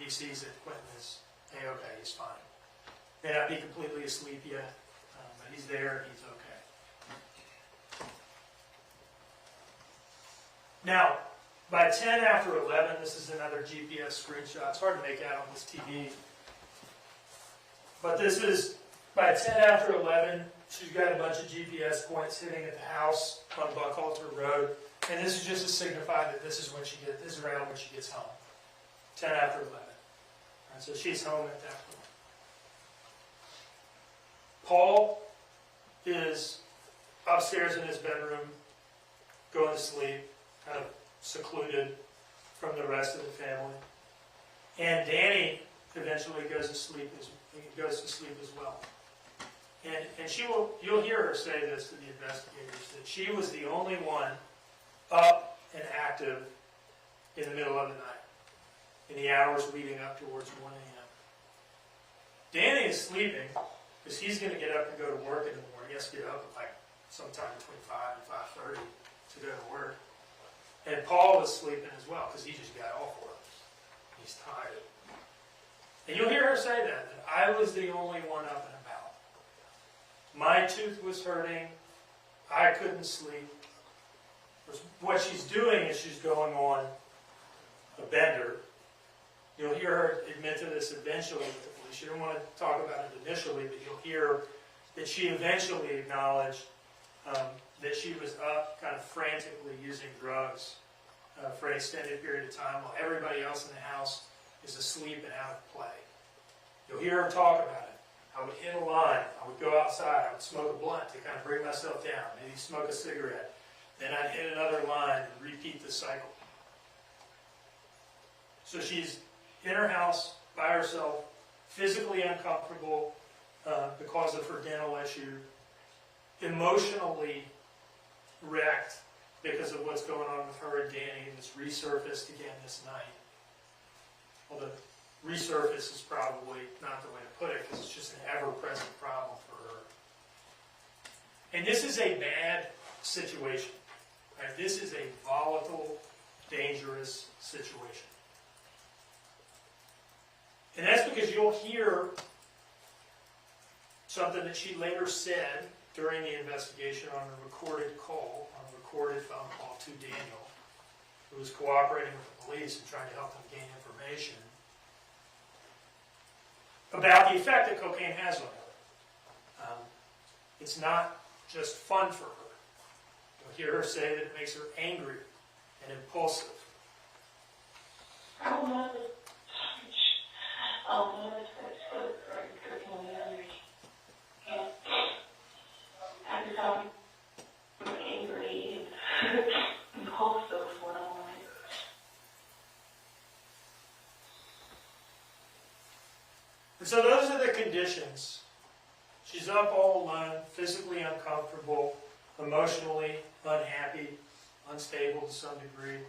he sees that Quinton is A-okay, he's fine. May not be completely asleep yet, but he's there and he's okay. Now, by 10 after 11, this is another GPS screenshot. It's hard to make out on this TV. But this is, by 10 after 11, she's got a bunch of GPS points hitting at the house on Buckhalter Road. And this is just to signify that this is around when she gets home. 10 after 11. And so she's home at that point. Paul is upstairs in his bedroom, going to sleep, kind of secluded from the rest of the family. And Danny eventually goes to sleep as well. And you'll hear her say this to the investigators, that she was the only one up and active in the middle of the night, in the hours leading up towards 1 a.m. Danny is sleeping because he's going to get up and go to work in the morning. He has to get up at like sometime between 5 and 5:30 to go to work. And Paul was sleeping as well because he just got off work. He's tired. And you'll hear her say that I was the only one up and about. My tooth was hurting. I couldn't sleep. What she's doing is she's going on a bender. You'll hear her admit to this eventually with the police. She didn't want to talk about it initially, but you'll hear that she eventually acknowledged that she was up kind of frantically using drugs for an extended period of time while everybody else in the house is asleep and out of play. You'll hear her talk about it. I would hit a line. I would go outside. I would smoke a blunt to kind of bring myself down. Maybe smoke a cigarette. Then I'd hit another line and repeat the cycle. So she's in her house by herself, physically uncomfortable because of her dental issue, emotionally wrecked because of what's going on with her and Danny, and it's resurfaced again this night. Well, the resurface is probably not the way to put it because it's just an ever-present problem for her. And this is a bad situation. Right? This is a volatile, dangerous situation. And that's because you'll hear something that she later said during the investigation on a recorded call, on a recorded phone call to Daniel, who was cooperating with the police and trying to help them gain information about the effect that cocaine has on her. It's not just fun for her. You'll hear her say that it makes her angry and impulsive. I become angry and impulsive when I'm like. And so those are the conditions. She's up all alone, physically uncomfortable, emotionally unhappy, unstable to some degree.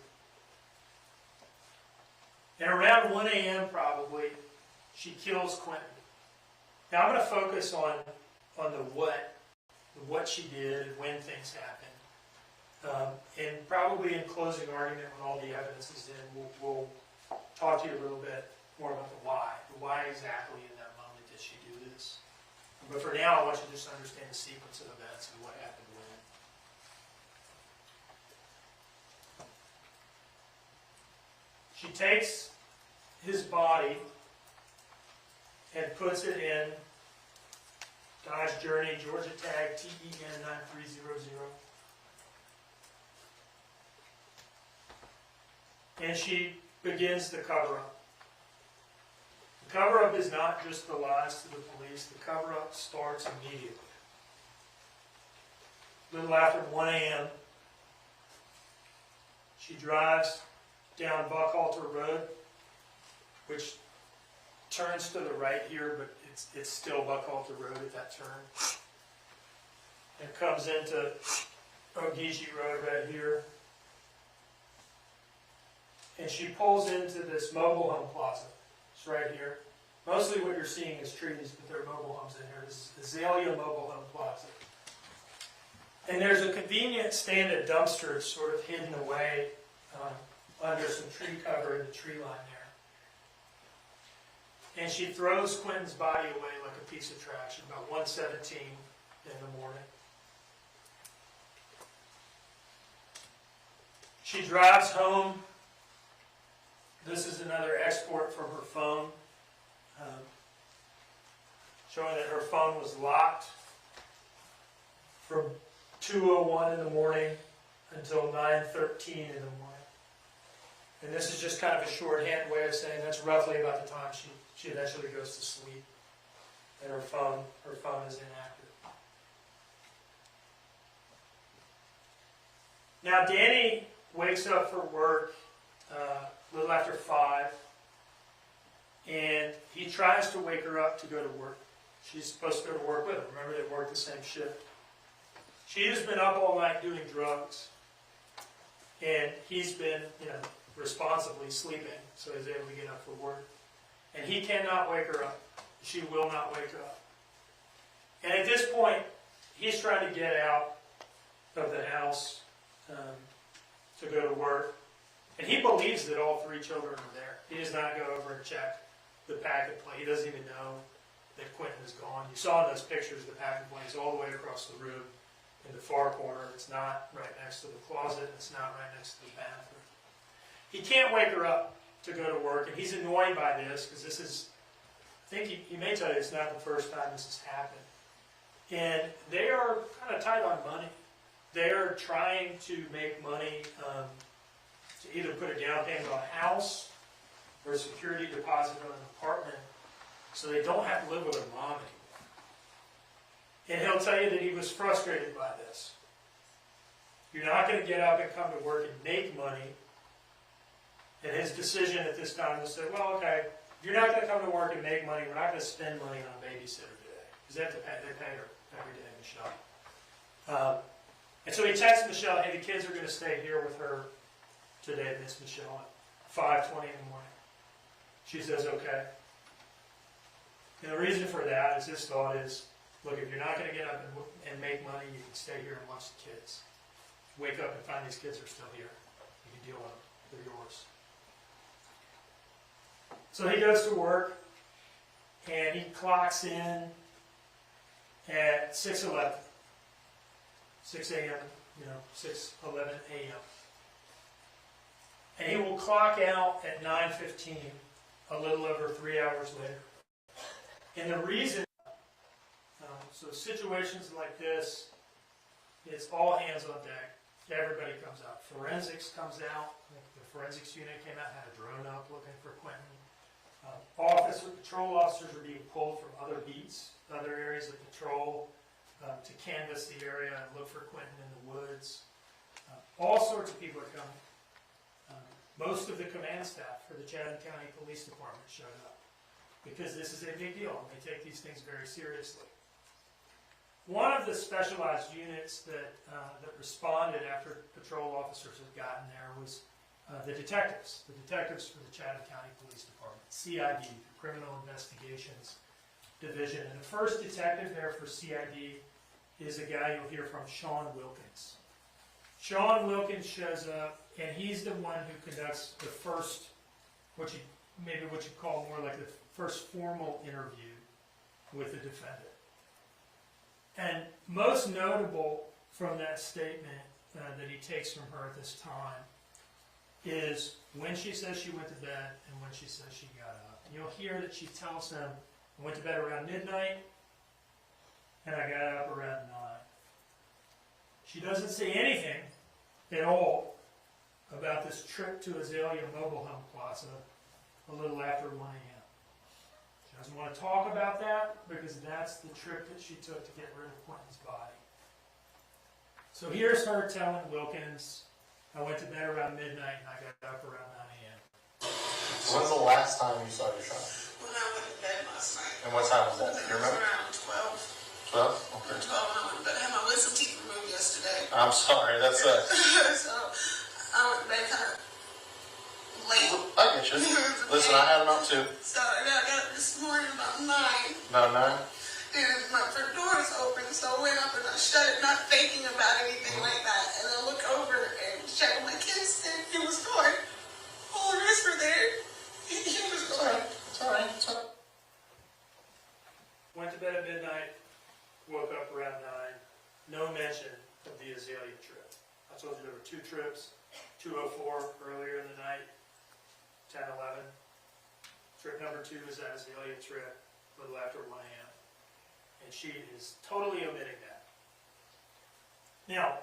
And around 1 a.m. probably, she kills Quinton. Now I'm going to focus on the what she did and when things happened. And probably in closing argument when all the evidence is in, we'll talk to you a little bit more about the why. The why exactly in that moment did she do this. But for now, I want you to just understand the sequence of events and what happened when. She takes his body and puts it in Dodge Journey, Georgia tag TEN 9300. And she begins the cover-up. The cover-up is not just the lies to the police. The cover-up starts immediately. A little after 1 a.m., she drives down Buckhalter Road, which turns to the right here, but it's still Buckhalter Road at that turn. And comes into Ogeechee Road right here. And she pulls into this mobile home plaza. It's right here. Mostly what you're seeing is trees, but there are mobile homes in here. This is Azalea Mobile Home Plaza. And there's a convenient standard dumpster sort of hidden away under some tree cover in the tree line and she throws Quinton's body away like a piece of trash at about 1:17 in the morning. She drives home. This is another export from her phone, showing that her phone was locked from 2:01 in the morning until 9:13 in the morning. And this is just kind of a shorthand way of saying that's roughly about the time she eventually goes to sleep. And her phone is inactive. Now Danny wakes up for work a little after 5, and he tries to wake her up to go to work. She's supposed to go to work with him. Remember, they work the same shift. She has been up all night doing drugs, and he's been, responsibly sleeping, so he's able to get up for work. And he cannot wake her up. She will not wake up. And at this point, he's trying to get out of the house to go to work. And he believes that all 3 children are there. He does not go over and check the packet plate. He doesn't even know that Quinton is gone. You saw in those pictures the packet plate is all the way across the room in the far corner. It's not right next to the closet. It's not right next to the bathroom. He can't wake her up to go to work, and he's annoyed by this because this is, I think he may tell you it's not the first time this has happened. And they are kind of tight on money. They're trying to make money to either put a down payment on a house or a security deposit on an apartment so they don't have to live with their mom anymore. And he'll tell you that he was frustrated by this. You're not going to get up and come to work and make money. And his decision at this time was to say, well, okay, if you're not going to come to work and make money, we're not going to spend money on a babysitter today. Because they pay her every day, Michelle. And so he texts Michelle, hey, the kids are going to stay here with her today, Miss Michelle, at 5:20 in the morning. She says, okay. And the reason for that is his thought is, look, if you're not going to get up and make money, you can stay here and watch the kids. Wake up and find these kids are still here. You can deal with them. They're yours. So he goes to work, and he clocks in at 6:11. 6 a.m., 6:11 a.m. And he will clock out at 9:15, a little over 3 hours later. And the reason, so situations like this, it's all hands on deck. Everybody comes out. Forensics comes out. The forensics unit came out, had a drone up looking for Quinton. Patrol officers are being pulled from other beats, other areas of patrol, to canvass the area and look for Quinton in the woods. All sorts of people are coming. Most of the command staff for the Chatham County Police Department showed up because this is a big deal and they take these things very seriously. One of the specialized units that responded after patrol officers had gotten there was the detectives for the Chatham County Police Department, CID, Criminal Investigations Division. And the first detective there for CID is a guy you'll hear from, Sean Wilkins. Sean Wilkins shows up, and he's the one who conducts the first, what you call more like the first formal interview with the defendant. And most notable from that statement that he takes from her at this time is when she says she went to bed and when she says she got up. And you'll hear that she tells him, I went to bed around midnight and I got up around 9. She doesn't say anything at all about this trip to Azalea Mobile Home Plaza a little after 1 a.m. She doesn't want to talk about that because that's the trip that she took to get rid of Quinton's body. So here's her telling Wilkins, I went to bed around midnight and I got up around 9 a.m. When's the last time you saw your child? When I went to bed last night. And what time was that? It Do you was remember? around 12. 12? Okay. 12 when I went to bed. I had my wisdom teeth removed yesterday. I'm sorry, that's So I went to bed kind of late. I get you. Listen, I had them up too. So I got up this morning about 9. About 9? And my front door is open, so I went up and I shut it, not thinking about anything like that. And I look over and check on my kids, and he was gone. All the rest were there. He was gone. It's alright. It's alright. trips, 2:04 earlier in the night, 10:11. Trip number 2 is that Azalea trip, a little after 1 a.m. And she is totally omitting that. Now,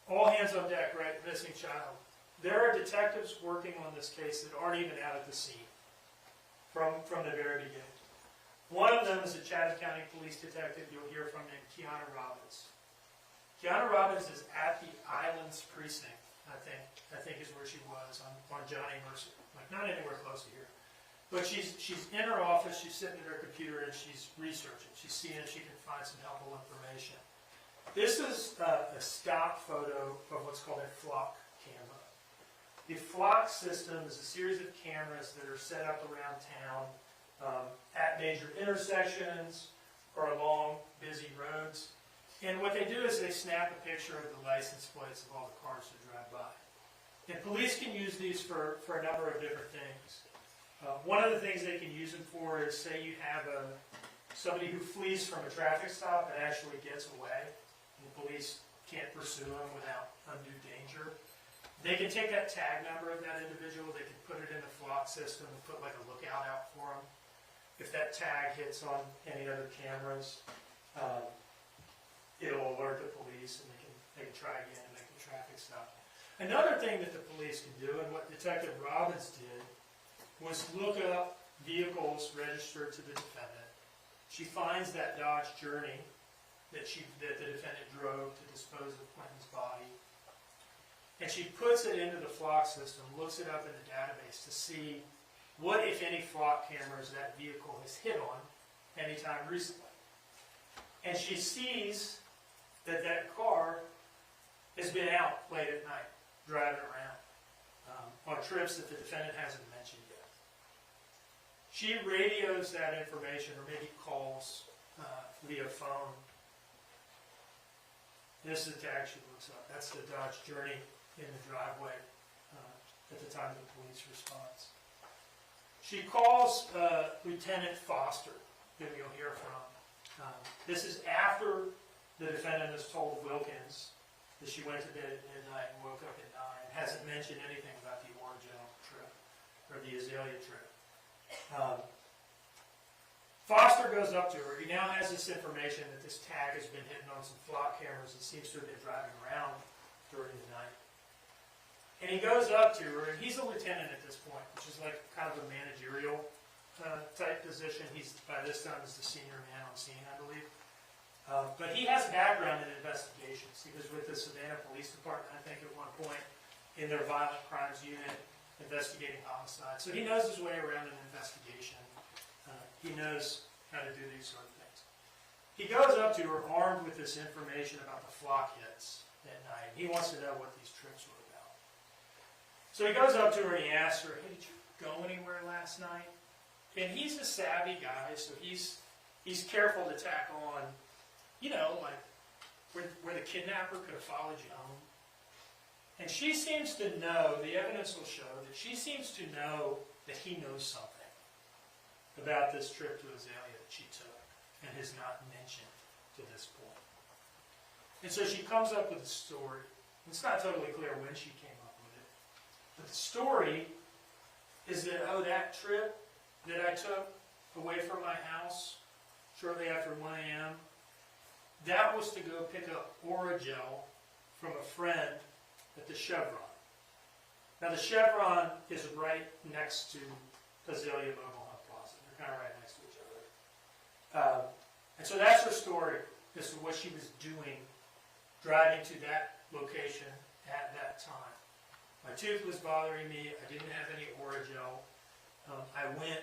all hands on deck, right? Missing child. There are detectives working on this case that aren't even out at the scene from the very beginning. One of them is a Chatham County Police detective you'll hear from named Kiana Robbins. Kiana Robbins is at the Islands Precinct, I think is where she was, on Johnny Mercer. Like, not anywhere close to here. But she's in her office, she's sitting at her computer, and she's researching. She's seeing if she can find some helpful information. This is a stock photo of what's called a flock camera. The flock system is a series of cameras that are set up around town at major intersections or along busy roads. And what they do is they snap a picture of the license plates of all the cars that drive by. And police can use these for a number of different things. One of the things they can use them for is, say you have somebody who flees from a traffic stop and actually gets away, and the police can't pursue them without undue danger. They can take that tag number of that individual, they can put it in the flock system and put like a lookout out for them. If that tag hits on any other cameras, it'll alert the police and they can try again and make the traffic stop. Another thing that the police can do, and what Detective Robbins did, was look up vehicles registered to the defendant. She finds that Dodge Journey that the defendant drove to dispose of Quinton's body, and she puts it into the flock system, looks it up in the database to see what, if any, flock cameras that vehicle has hit on anytime recently. And she sees that that car has been out late at night, driving around on trips that the defendant hasn't mentioned yet. She radios that information, or maybe calls via phone. This is the tag she looks up. That's the Dodge Journey in the driveway at the time of the police response. She calls Lieutenant Foster, who you'll hear from. This is after the defendant has told Wilkins that she went to bed at midnight and woke up at 9, and hasn't mentioned anything about the Orangeville trip, or the Azalea trip. Foster goes up to her. He now has this information that this tag has been hidden on some flock cameras and seems to have been driving around during the night. And he goes up to her, and he's a lieutenant at this point, which is like kind of a managerial type position. He's, by this time, is the senior man on scene, I believe. But he has background in investigations. He was with the Savannah Police Department, I think, at one point, in their violent crimes unit, investigating homicide. So he knows his way around an investigation. He knows how to do these sort of things. He goes up to her armed with this information about the flock hits at night. He wants to know what these trips were about. So he goes up to her and he asks her, "Hey, did you go anywhere last night?" And he's a savvy guy, so he's careful to tack on, you know, like where the kidnapper could have followed you home. And she seems to know, the evidence will show that she seems to know that he knows something about this trip to Azalea that she took and has not mentioned to this point. And so she comes up with a story. It's not totally clear when she came up with it. But the story is that, that trip that I took away from my house shortly after 1 a.m., that was to go pick up Orangeville from a friend at the Chevron. Now the Chevron is right next to Azalea Mobile Home Park. They're kind of right next to each other. And so that's her story as to what she was doing, driving to that location at that time. My tooth was bothering me. I didn't have any Orangeville. I went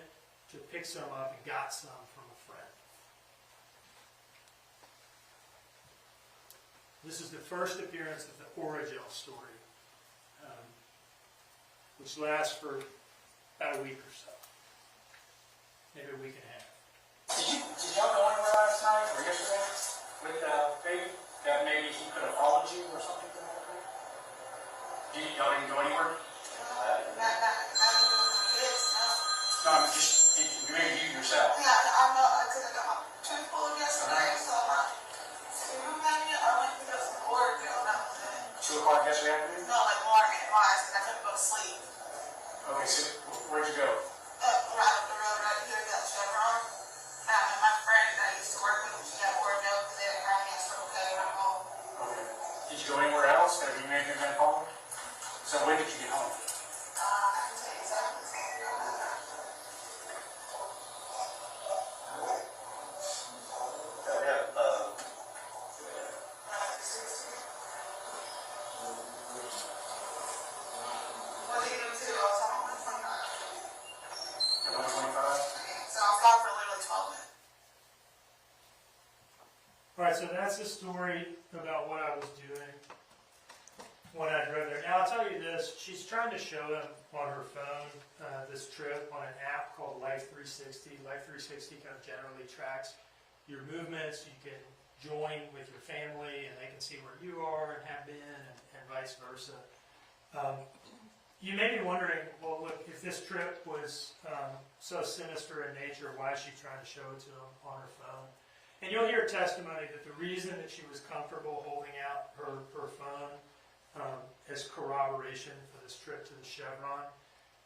to pick some up and got some from a friend. This is the first appearance of the Orangeville story, which lasts for about a week or so, maybe a week and a half. Did y'all go anywhere last night or yesterday with baby that maybe he could have followed you or something? Y'all didn't go anywhere? No, I'm just maybe you yourself. Yeah, I know, because I got my tooth pulled yesterday, so I went to go to Orangeville, that was it. 2 o'clock Ashley Avenue? No, like Marvin and Mars, because I couldn't go to sleep. Okay, so where'd you go? Right up the road, right here, got Chevron. And my friend that I used to work with, she got ordered up, and then I can't still okay, I'm home. Okay. Did you go anywhere else? Have you made anything home? So when did you get home? I can tell you exactly. What did you do too? I was on 125. At 125? So I was gone for literally 12 minutes. All right, so that's the story about what I was doing when I drove there. Now, I'll tell you this. She's trying to show him on her phone this trip on an app called Life 360. Life 360 kind of generally tracks your movements. You can join with your family, and they can see where you are and have been, and vice versa. You may be wondering, well, look, if this trip was so sinister in nature, why is she trying to show it to him on her phone? And you'll hear testimony that the reason that she was comfortable holding out her phone as corroboration for this trip to the Chevron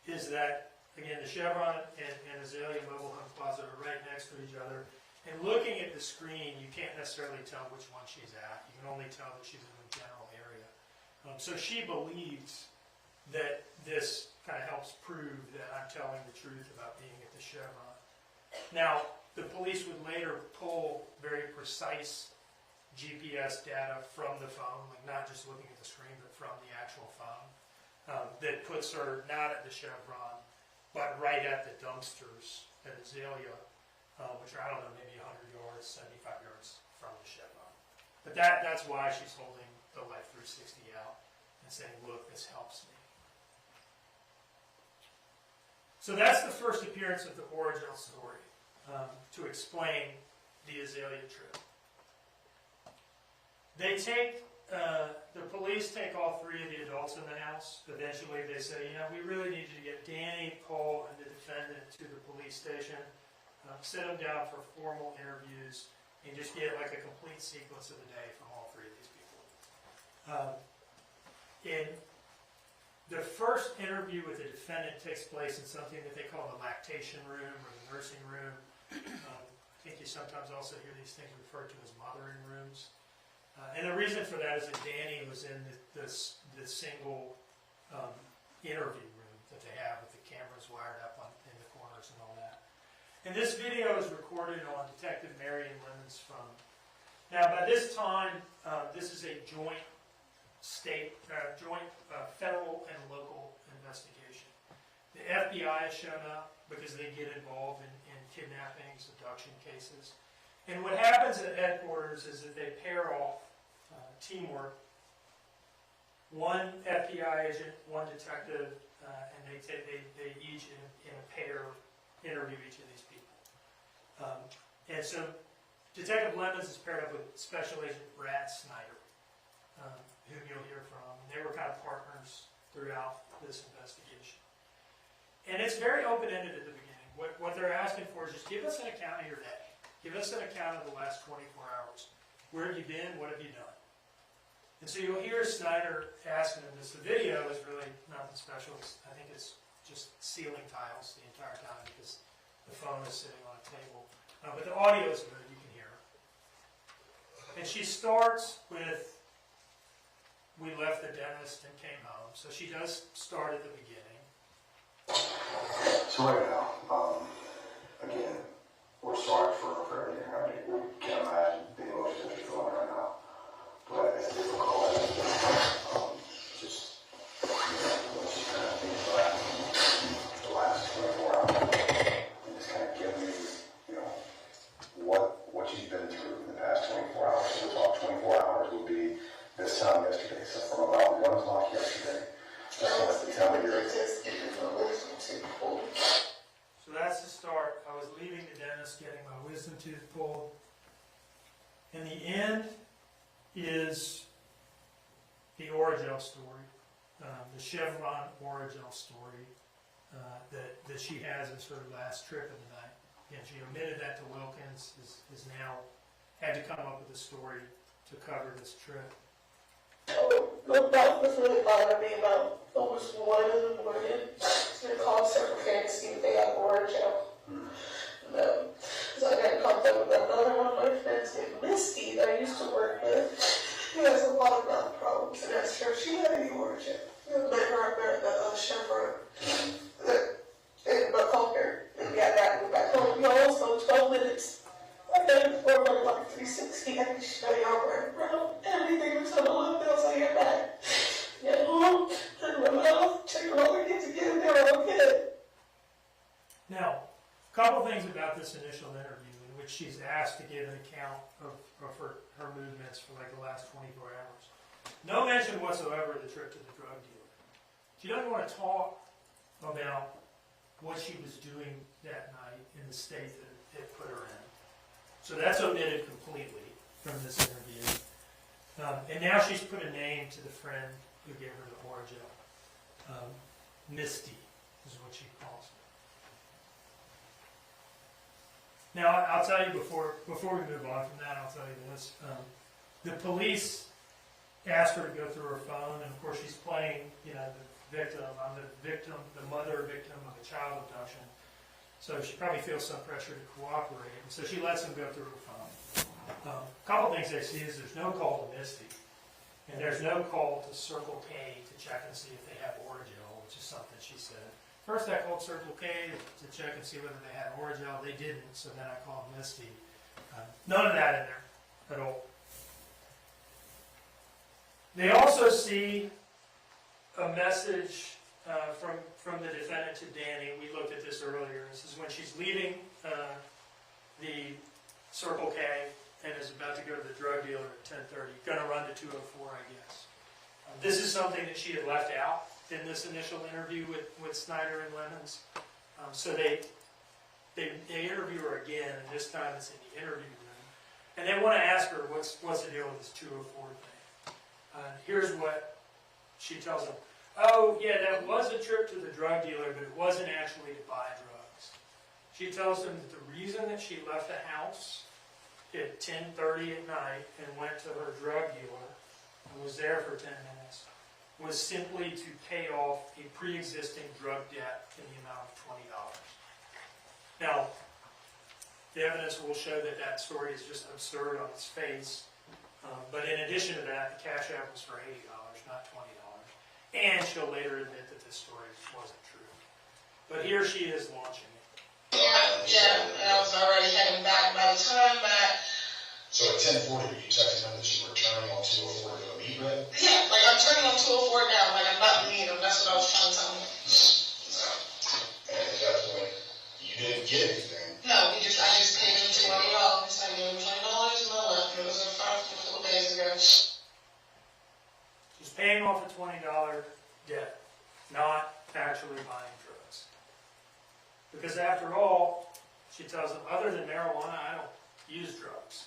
is that, again, the Chevron and Azalea Mobile Home Park are right next to each other. And looking at the screen, you can't necessarily tell which one she's at. You can only tell that she's in the general area. So she believes that this kind of helps prove that I'm telling the truth about being at the Chevron. Now, the police would later pull very precise GPS data from the phone, like not just looking at the screen, but from the actual phone, that puts her not at the Chevron, but right at the dumpsters at Azalea, which are, I don't know, maybe 100 yards, 75 yards from the Chevron. But that's why she's holding the Life 360 out and saying, look, this helps me. So that's the first appearance of the origin story, to explain the Azalea trip. The police take all three of the adults in the house. Eventually they say, we really need you to get Danny, Paul, and the defendant to the police station, sit them down for formal interviews, and just get like a complete sequence of the day from all three of these people. And the first interview with the defendant takes place in something that they call the lactation room or the nursing room. I think you sometimes also hear these things referred to as mothering rooms. And the reason for that is that Danny was in the single interview room that they have with the cameras wired up in the corners and all that. And this video is recorded on Detective Marion Lemon's phone. Now, by this time, this is a joint federal and local investigation. The FBI has shown up because they get involved in kidnappings, abduction cases. And what happens at headquarters is that they pair off teamwork. One FBI agent, one detective, and they each in a pair interview each of these people. And so Detective Lemons is paired up with Special Agent Brad Snyder, whom you'll hear from. They were kind of partners throughout this investigation. And it's very open-ended at the beginning. What they're asking for is just give us an account of your day. Give us an account of the last 24 hours. Where have you been? What have you done? And so you'll hear Snyder asking him this. The video is really nothing special. I think it's just ceiling tiles the entire time because the phone is sitting on a table. But the audio is good. You can hear her. And she starts with, we left the dentist and came home. So she does start at the beginning. So right now, again, we're sorry for everything. I mean, we can't imagine the emotions that you're feeling right now. But it's difficult. Just kind of think about the last 24 hours and just kind of give me, what you've been through in the past 24 hours. So about 24 hours would be this time yesterday. So from about 1 o'clock yesterday, just want to tell me your. So that's the start. I was leaving the dentist, getting my wisdom tooth pulled. And the end is the Origel story, the Chevron Origel story that she has as her last trip of the night. And she omitted that to Wilkins, is now had to come up with a story to cover this trip. Oh, My mouth was really bothering me about almost 1 in the morning. So I called several friends to see if they had orange out. No. So I got in contact with another one of my friends named Misty that I used to work with. She has a lot of mouth problems, and asked her if she had any orange out. I met her up there at the Chevron. And I called her and got back and back home. Y'all, so 12 minutes. I got it for like 360. I can show y'all where bro. Everything was on the left else I get back. Get home, turn my mouth, check all the kids again, they were okay. Now, a couple things about this initial interview in which she's asked to give an account of her movements for like the last 24 hours. No mention whatsoever of the trip to the drug dealer. She doesn't want to talk about what she was doing that night in the state that it put her in. So that's omitted completely from this interview. And now she's put a name to the friend who gave her the orange ale. Misty is what she calls it. Now, I'll tell you before we move on from that, I'll tell you this. The police asked her to go through her phone, and of course she's playing, the victim. I'm the victim, the mother victim of a child abduction. So she probably feels some pressure to cooperate. And so she lets them go through her phone. A couple things I see is there's no call to Misty. And there's no call to Circle K to check and see if they have Orajel, which is something she said. First I called Circle K to check and see whether they had Orajel. They didn't, so then I called Misty. None of that in there at all. They also see a message from the defendant to Danny. We looked at this earlier. This is when she's leaving the Circle K and is about to go to the drug dealer at 10:30. Going to run to 204, I guess. This is something that she had left out in this initial interview with Snyder and Lemons. So they interview her again, and this time it's in the interview room. And they want to ask her, what's the deal with this 204 thing? Here's what she tells them. Oh, yeah, that was a trip to the drug dealer, but it wasn't actually to buy drugs. She tells them that the reason that she left the house at 10:30 at night and went to her drug dealer and was there for 10 minutes was simply to pay off a pre-existing drug debt in the amount of $20. Now, the evidence will show that that story is just absurd on its face. But in addition to that, the cash app was for $80, not $20. And she'll later admit that this story wasn't true. But here she is launching it. Yeah, and I was already heading back by the time that. So at 10:40, you texted him that you were turning on 204 to go meet with? Yeah, like I'm turning on 204 now, like I'm about to meet him. That's what I was trying to tell him. And at that point, you didn't get anything. No, I just paid him $20. I gave him $20 and I left. It was a couple days ago. She's paying off a $20 debt, not actually buying drugs. Because after all, she tells them, other than marijuana, I don't use drugs.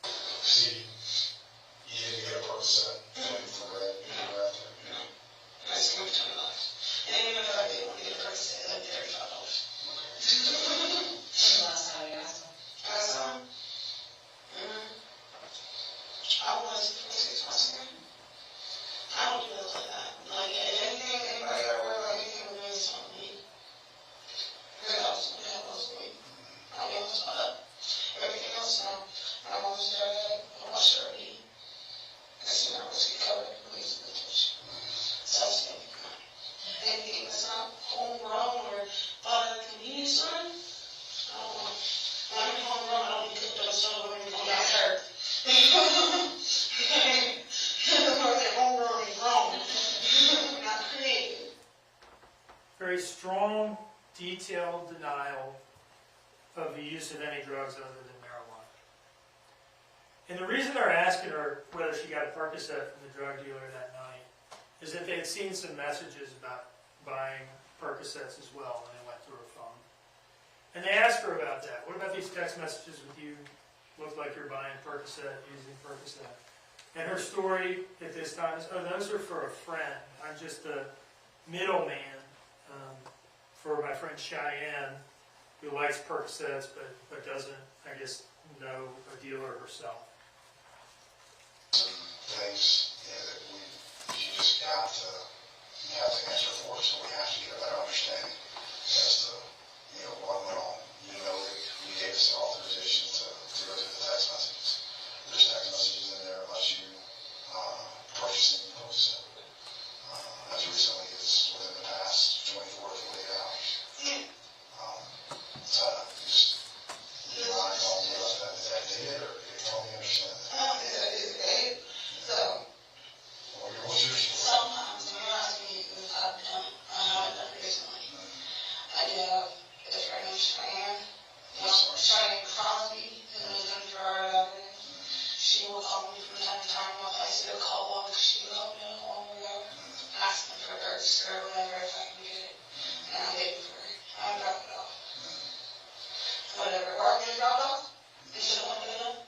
See, you didn't get a Percocet for red, you didn't have to. I just gave him $20. And even if I did want to get a Percocet, like $35. When's the last time you asked him? Asked him? I was I don't do it like that. Like, if anything, anybody got to worry about anything with me, it's on me. Because I was going to help us with me. I'll be able to spot up. Everything else, I'm always there to watch her eat. Because, it's covered in police and touch. So that's anything that's not homegrown or thought of the convenience store, I don't want. When I'm homegrown, I don't need to cook those stuff when I got hurt. Very strong, detailed denial of the use of any drugs other than marijuana. And the reason they're asking her whether she got a Percocet from the drug dealer that night is that they had seen some messages about buying Percocets as well when they went through her phone. And they asked her about that. What about these text messages with you? Look like you're buying Percocet, using Percocet. And her story at this time is, oh, those are for a friend. I'm just a middleman for my friend Cheyenne, who likes Percocets but doesn't, I guess, know a dealer herself. Things, have to answer for, so we have to get a better understanding as to, what went on. You know that you gave us authorization to go through the text messages. There's text messages in there unless you purchasing and post it. As recently as within the past 24 to 48 hours. So you mind telling me about that? Is that date or help me understand that? That is great. So, What's your story? sometimes when you ask me if I've done, I haven't done it recently. I do have a friend named Cheyenne Crosby, who lives in Gerard Avenue. She will call me from time to time when I see a call on, she will help me along the road, asking for a register or whatever if I can get it. And I'm waiting for her. I drop it off. Whatever work is dropped off, and she don't want to do it.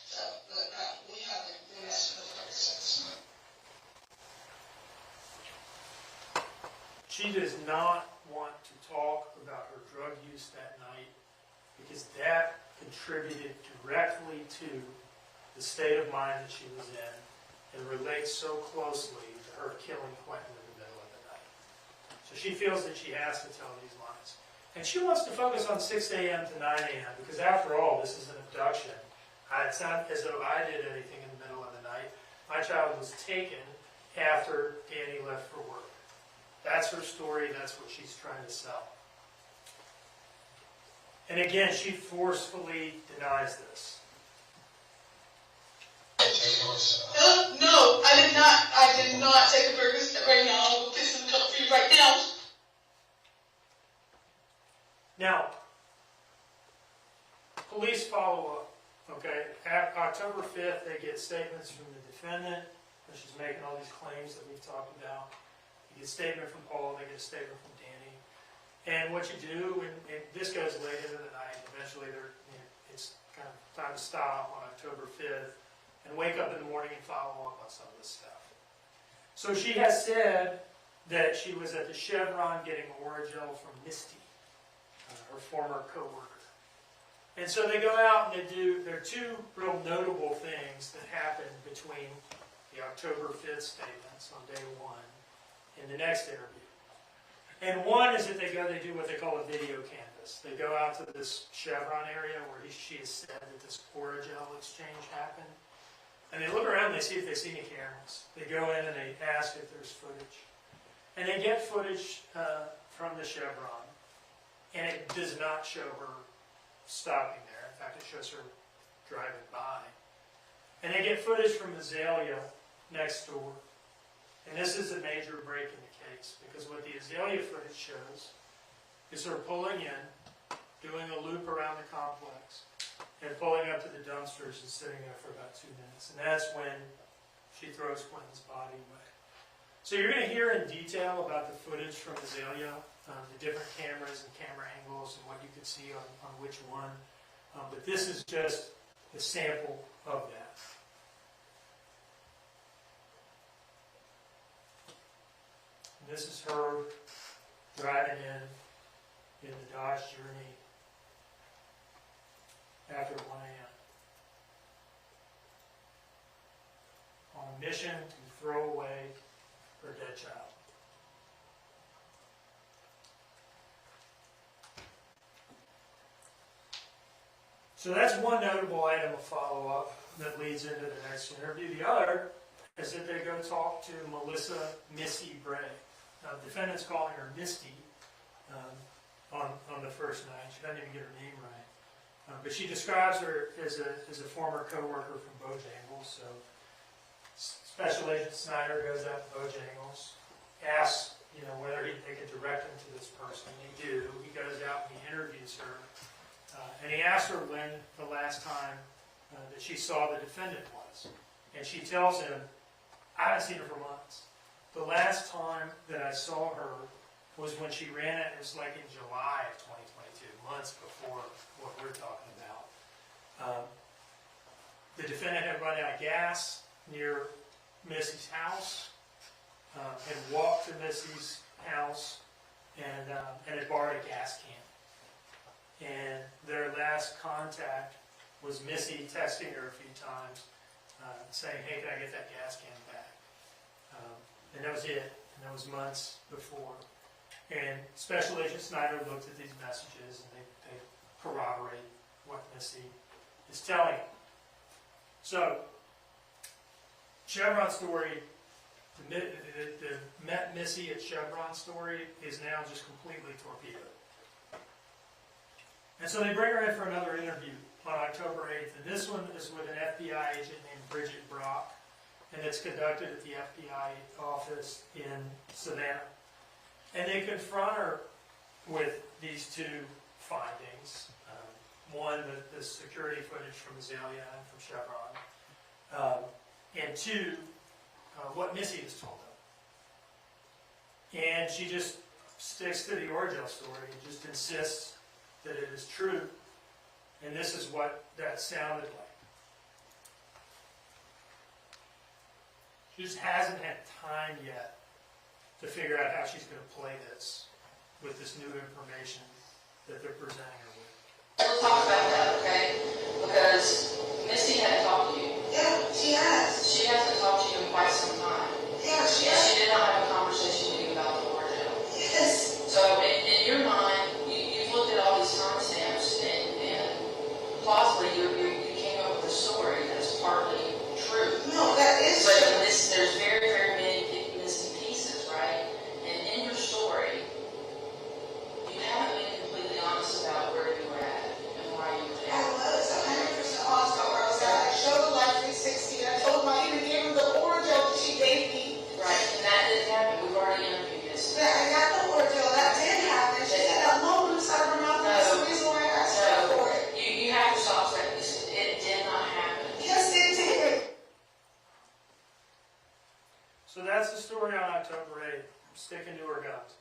So, but no, we haven't been messing with her since. She does not want to talk about her drug use that night because that contributed directly to the state of mind that she was in and relates so closely to her killing Quinton in the middle of the night. So she feels that she has to tell these lies. And she wants to focus on 6 a.m. to 9 a.m. because after all, this is an abduction. It's not as though I did anything in the middle of the night. My child was taken after Danny left for work. That's her story. That's what she's trying to sell. And again, she forcefully denies this. No, I did not. I did not take a Percocet right now. I will fix it up for you right now. Now, police follow up. Okay, October 5th, they get statements from the defendant, and she's making all these claims that we've talked about. They get a statement from Paul, they get a statement from Danny. And what you do, and this goes late into the night, eventually it's kind of time to stop on October 5th and wake up in the morning and follow up on some of this stuff. So she has said that she was at the Chevron getting Orajel from Misty, her former co-worker. And so they go out and there are two real notable things that happen between the October 5th statements on day one and the next interview. And one is that they do what they call a video canvas. They go out to this Chevron area where she has said that this Orajel exchange happened. And they look around and they see if they see any cameras. They go in and they ask if there's footage. And they get footage from the Chevron. And it does not show her stopping there. In fact, it shows her driving by. And they get footage from Azalea next door. And this is a major break in the case, because what the Azalea footage shows is her pulling in, doing a loop around the complex, and pulling up to the dumpsters and sitting there for about 2 minutes. And that's when she throws Quinton's body away. So you're going to hear in detail about the footage from Azalea, the different cameras and camera angles and what you can see on which one. But this is just a sample of that. And this is her driving in the Dodge Journey after 1 a.m. on a mission to throw away her dead child. So that's one notable item of follow-up that leads into the next interview. The other is that they go talk to Melissa Missy Bray. Now, the defendant's calling her Misty on the first night. She doesn't even get her name right. But she describes her as a former co-worker from Bojangles. So Special Agent Snyder goes out to Bojangles, asks whether they could direct him to this person. They do. He goes out and he interviews her. And he asks her when the last time that she saw the defendant was. And she tells him, I haven't seen her for months. The last time that I saw her was when she ran it. It was like in July of 2022, months before what we're talking about. The defendant had run out of gas near Missy's house, had walked to Missy's house, and had borrowed a gas can. And their last contact was Missy texting her a few times, saying, hey, can I get that gas can back? And that was it. And that was months before. And Special Agent Snyder looked at these messages and they corroborate what Missy is telling him. So, Chevron story, the met Missy at Chevron story is now just completely torpedoed. And so they bring her in for another interview on October 8th. And this one is with an FBI agent named Bridget Brock. And it's conducted at the FBI office in Savannah. And they confront her with these two findings. One, the security footage from Azalea and from Chevron. And two, what Missy has told them. And she just sticks to the Orgel story and just insists that it is true. And this is what that sounded like. She just hasn't had time yet to figure out how she's going to play this with this new information that they're presenting her with. We'll talk about that, okay? Because Missy hadn't talked to you. Yeah, she has. She hasn't talked to you in quite some time. Yeah, she And has. she did not have a conversation with you about the ordeal. Yes. So in your mind, you've looked at all these timestamps and plausibly you came up with a story that's partly true. No, that is But true. there's very, very many missing pieces, right? And in your story, you haven't been completely honest about where you were at and why you were I there. was 100% honest about where I was at. I showed the Life 360 and I told them I even gave them the Orgel that she gave me. Right, and that didn't happen. We've already interviewed this. That I got the Orgel. That did happen. She said that loan inside of her mouth. That's the reason why I asked her for it. You have to stop saying this. It did not happen. Yes, it did. So that's the story on October 8th. Sticking to her guns.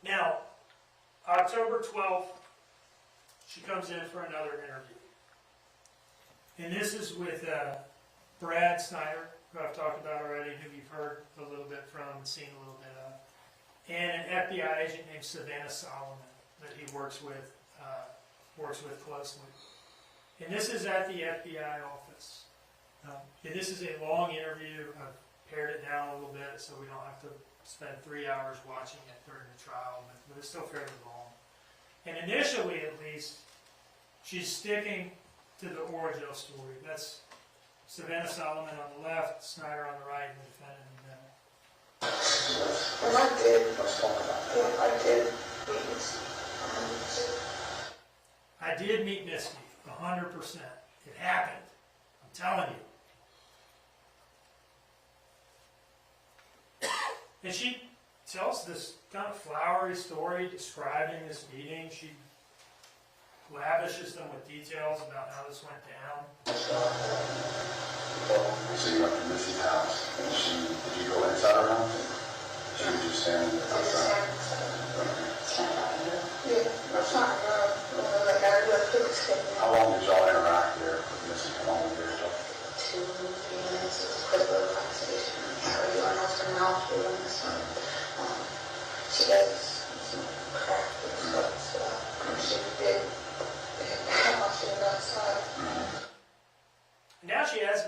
Now, October 12th, she comes in for another interview. And this is with Brad Snyder, who I've talked about already, who you've heard a little bit from and seen a little bit of, and an FBI agent named Savannah Solomon that he works with closely. And this is at the FBI office. And this is a long interview. I've pared it down a little bit so we don't have to spend 3 hours watching it during the trial, but it's still fairly long. And initially, at least, she's sticking to the Orgel story. That's Savannah Solomon on the left, Snyder on the right, and the defendant in the middle. And I did. Let's talk about that. Yeah, I did. I did meet Misty, 100%. It happened. I'm telling you. And she tells this kind of flowery story describing this meeting. She lavishes them with details about how this went down. So you went to Missy's house, and did you go inside her house? She was just standing outside. Yeah, that's not like I really took a step. How long did y'all interact there with Missy? How long did y'all? 2 3 minutes. It was a quick little conversation. How are you? I know it's her mouth feeling this one. She does some crack and stuff. She did. While she was outside. Now she has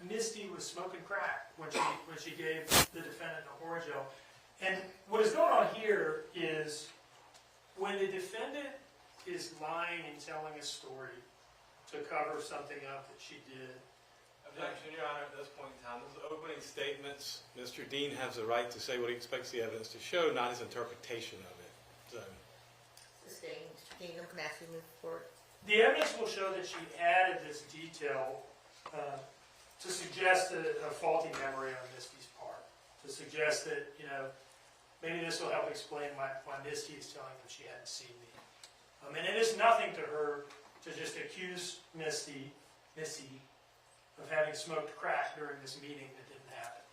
Misty was smoking crack when she gave the defendant a Orgel. And what is going on here is when the defendant is lying and telling a story to cover something up that she did. Objection, Your Honor, at this point in time. Those are opening statements. Mr. Dean has the right to say what he expects the evidence to show, not his interpretation of it. So, Sustained. Dean, I'm going to ask you to move forward. The evidence will show that she added this detail to suggest a faulty memory on Misty's part. To suggest that, maybe this will help explain why Misty is telling them she hadn't seen me. And it is nothing to her to just accuse Missy of having smoked crack during this meeting that didn't happen.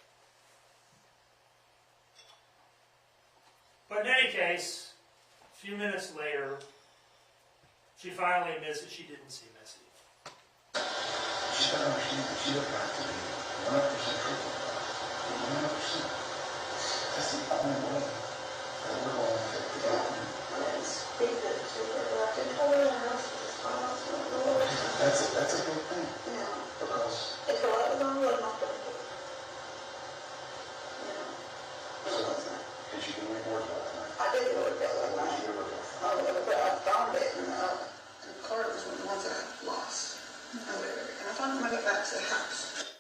But in any case, a few minutes later, she finally admits that she didn't see Missy. She's got to understand that she looked back to me 100% truthful. 100%. That's the only way that we're going to get the document. I didn't speak to her, but I did tell her else to just find out some of the Lord. That's a good thing. Yeah. Because If I was on, I'm not going to do it. I didn't know what that was. But I found it, and the card was one of the ones that I lost. And I found it when I got back to the house.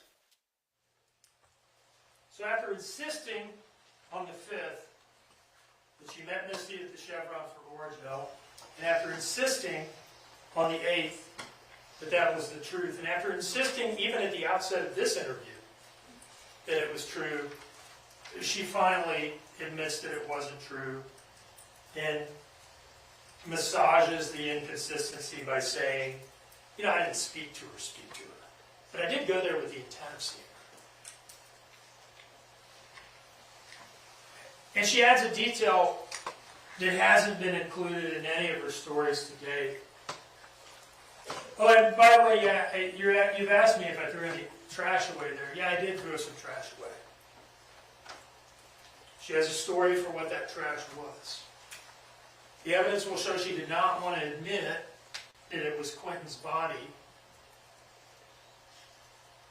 So after insisting on the 5th that she met Misty at the Chevron for Orangeville, and after insisting on the 8th that that was the truth, and after insisting even at the outset of this interview that it was true, she finally admits that it wasn't true and massages the inconsistency by saying, you know, I didn't speak to her, but I did go there with the intent of seeing her. And she adds a detail that hasn't been included in any of her stories to date. Oh, and by the way, yeah, you've asked me if I threw any trash away there. Yeah, I did throw some trash away. She has a story for what that trash was. The evidence will show she did not want to admit that it was Quinton's body.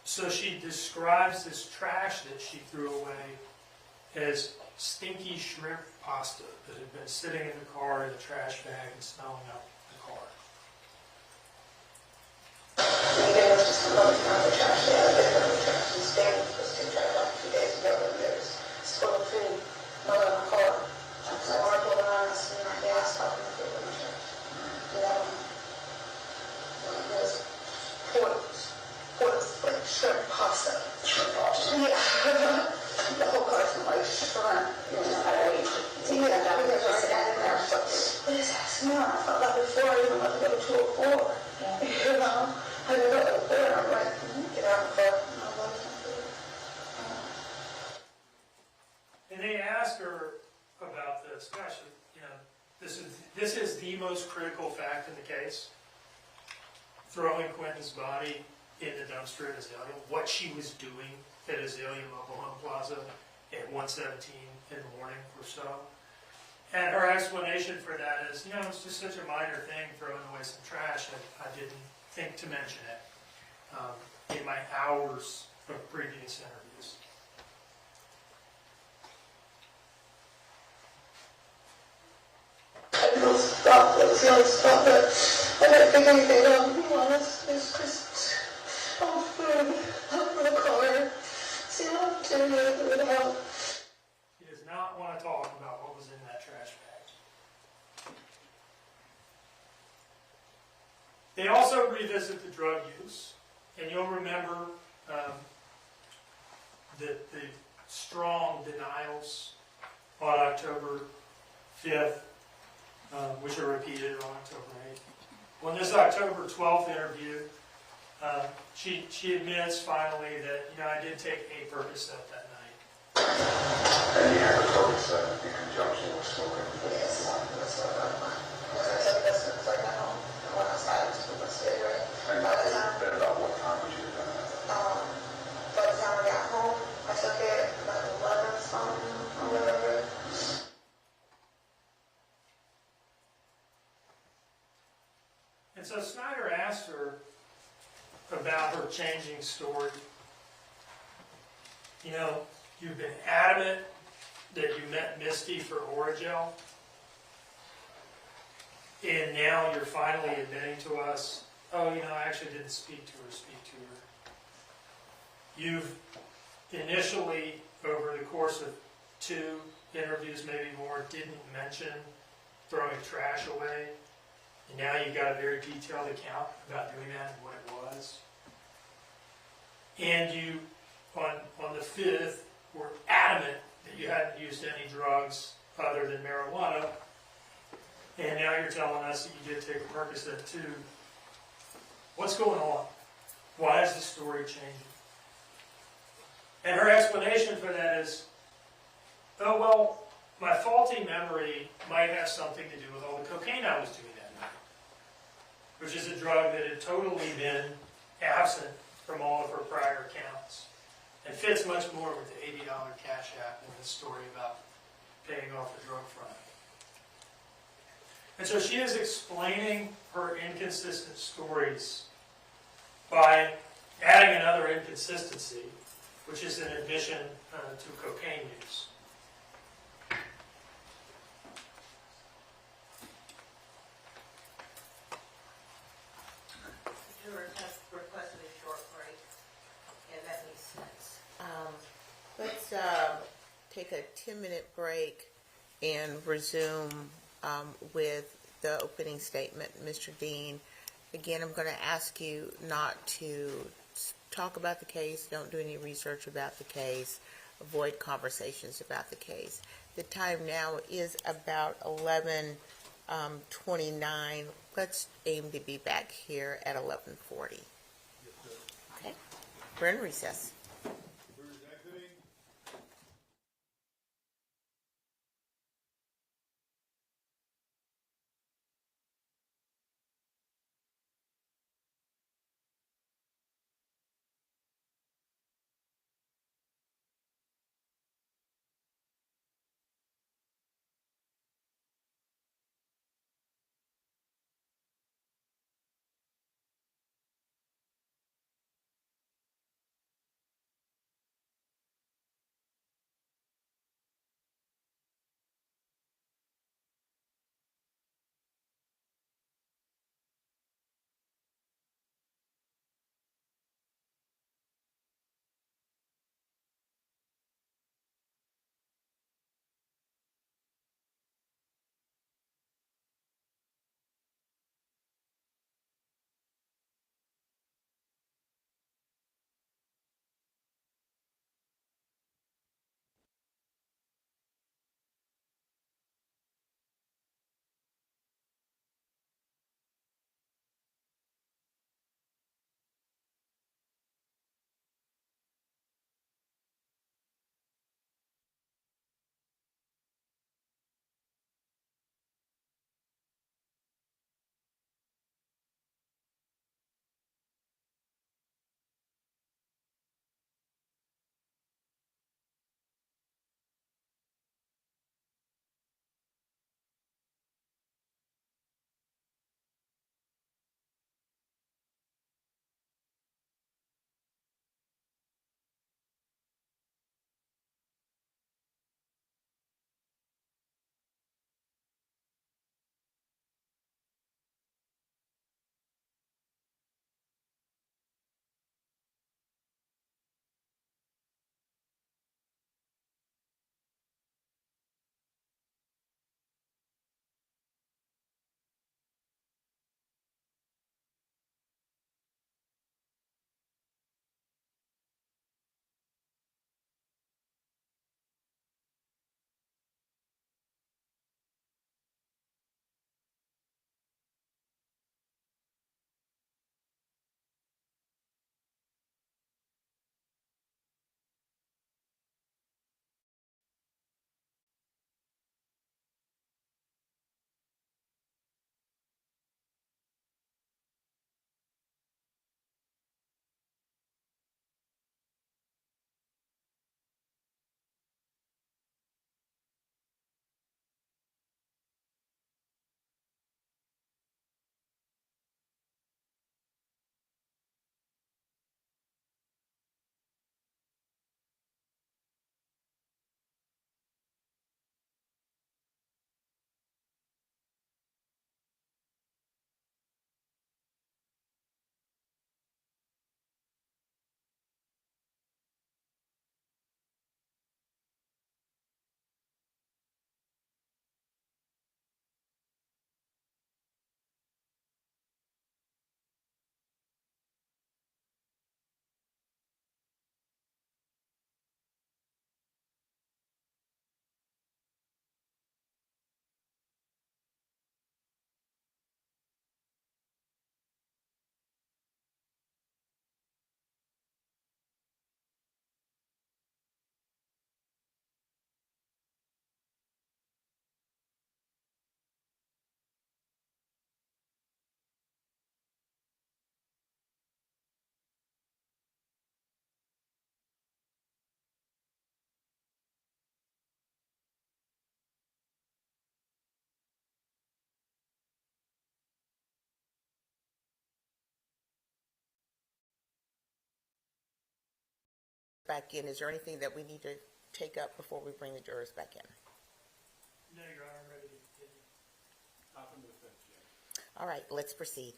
So she describes this trash that she threw away as stinky shrimp pasta that had been sitting in the car in a trash bag and smelling out the car. And there was just another kind of trash there. I didn't know the trash was there. It was too trash like 2 days ago. And there's full of food, not in the car. So I pulled around and seen my gas talking to people in the trash. There's pork, like shrimp pasta. Shrimp pasta. Yeah. The whole car smelled like shrimp. Yeah, I was just standing there. What is that smell? I felt that before I even went to go to 204. You know? I didn't go to the floor, and I'm like, get out of the car. No, what is that? And they ask her about this. Gosh, you know, this is the most critical fact in the case. Throwing Quinton's body in the dumpster at Azalea. What she was doing at Azalea Mobile Home Plaza at 1:17 in the morning or so. And her explanation for that is, you know, it's just such a minor thing, throwing away some trash. I didn't think to mention it in my hours of previous interviews. I didn't stop. It was the only stop that I didn't think anything of. To be honest, it's just, oh, food, help in the car. See what I'm doing, it would help. She does not want to talk about what was in that trash bag. They also revisit the drug use, and you'll remember the strong denials on October 5th, which are repeated on October 8th. Well, in this October 12th interview, she admits finally that, you know, I did take a Percocet that night. And the agriculture said in conjunction with smoking. Yes, that's what I want. I took this as soon as I got home. And when I started to smoke a cigarette, And by the time, then about what time would you have done that? by the time I got home, I took it like 11 something or whatever. And so Snyder asked her about her changing story. You know, you've been adamant that you met Misty for Orangeville, and now you're finally admitting to us, oh, you know, I actually didn't speak to her. You've initially, over the course of 2 interviews, maybe more, didn't mention throwing trash away. And now you've got a very detailed account about doing that and what it was. And you, on the 5th, were adamant that you hadn't used any drugs other than marijuana. And now you're telling us that you did take a Percocet too. What's going on? Why is the story changing? And her explanation for that is, oh, well, my faulty memory might have something to do with all the cocaine I was doing that night, which is a drug that had totally been absent from all of her prior accounts and fits much more with the $80 cash app than the story about paying off the drug front. And so she is explaining her inconsistent stories by adding another inconsistency, which is an admission to cocaine use. take a 10-minute break and resume with the opening statement. Mr. Dean, again, I'm going to ask you not to talk about the case, don't do any research about the case, avoid conversations about the case. The time now is about 11:29. Let's aim to be back here at 11:40. Okay, we're in recess. Back in. Is there anything that we need to take up before we bring the jurors back in? No, Your Honor, I'm ready to continue. Not from the defense yet. All right, let's proceed.